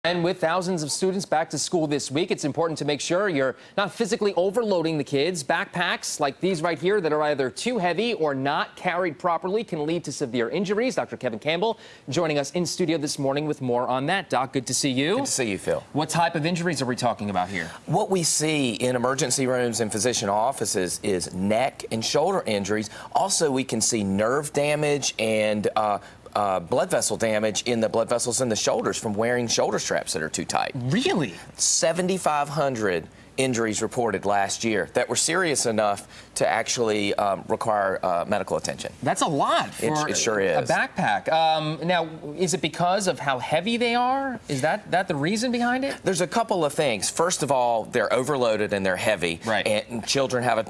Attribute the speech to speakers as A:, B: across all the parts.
A: And with thousands of students back to school this week, it's important to make sure you're not physically overloading the kids. Backpacks like these right here that are either too heavy or not carried properly can lead to severe injuries. Dr. Kevin Campbell joining us in studio this morning with more on that. Doc, good to see you.
B: Good to see you, Phil.
A: What type of injuries are we talking about here?
B: What we see in emergency rooms and physician offices is neck and shoulder injuries. Also, we can see nerve damage and blood vessel damage in the blood vessels in the shoulders from wearing shoulder straps that are too tight.
A: Really?
B: 7,500 injuries reported last year that were serious enough to actually require medical attention.
A: That's a lot for
B: it sure is.
A: A backpack. Now, is it because of how heavy they are? Is that the reason behind it?
B: There's a couple of things. First of all, they're overloaded and they're heavy.
A: Right.
B: And children have a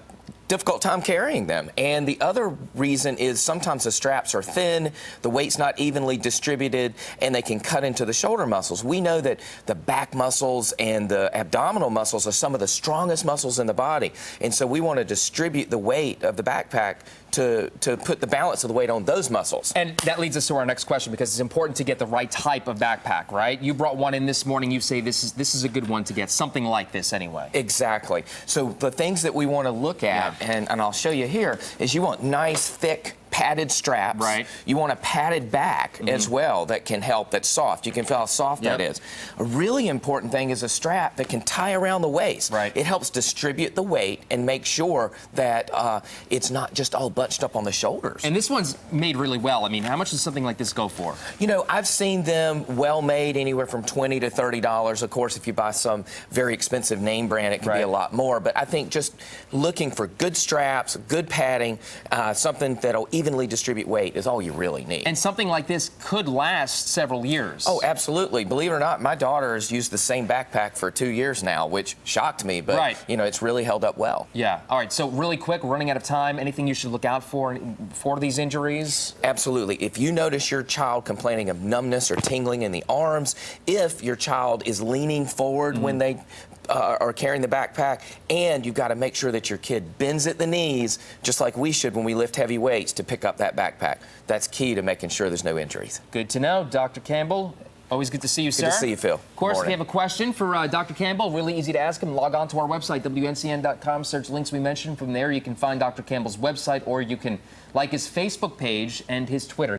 B: difficult time carrying them. And the other reason is sometimes the straps are thin, the weight's not evenly distributed, and they can cut into the shoulder muscles. We know that the back muscles and the abdominal muscles are some of the strongest muscles in the body. And so we want to distribute the weight of the backpack to put the balance of the weight on those muscles.
A: And that leads us to our next question, because it's important to get the right type of backpack, right? You brought one in this morning. You say this is a good one to get, something like this anyway.
B: Exactly. So the things that we want to look at, and I'll show you here, is you want nice, thick, padded straps.
A: Right.
B: You want a padded back as well that can help, that's soft. You can feel how soft that is. A really important thing is a strap that can tie around the waist.
A: Right.
B: It helps distribute the weight and make sure that it's not just all bunched up on the shoulders.
A: And this one's made really well. I mean, how much does something like this go for?
B: You know, I've seen them well made anywhere from $20 to $30. Of course, if you buy some very expensive name brand, it can be a lot more. But I think just looking for good straps, good padding, something that'll evenly distribute weight is all you really need.
A: And something like this could last several years.
B: Oh, absolutely. Believe it or not, my daughter has used the same backpack for 2 years now, which shocked me, but you know, it's really held up well.
A: Yeah. All right, so really quick, we're running out of time. Anything you should look out for these injuries?
B: Absolutely. If you notice your child complaining of numbness or tingling in the arms, if your child is leaning forward when they are carrying the backpack, and you've got to make sure that your kid bends at the knees, just like we should when we lift heavy weights to pick up that backpack. That's key to making sure there's no injuries.
A: Good to know. Dr. Campbell, always good to see you, sir.
B: Good to see you, Phil.
A: Of course, if you have a question for Dr. Campbell, really easy to ask him. Log on to our website, WNCN.com, search links we mentioned. From there, you can find Dr. Campbell's website, or you can like his Facebook page and his Twitter.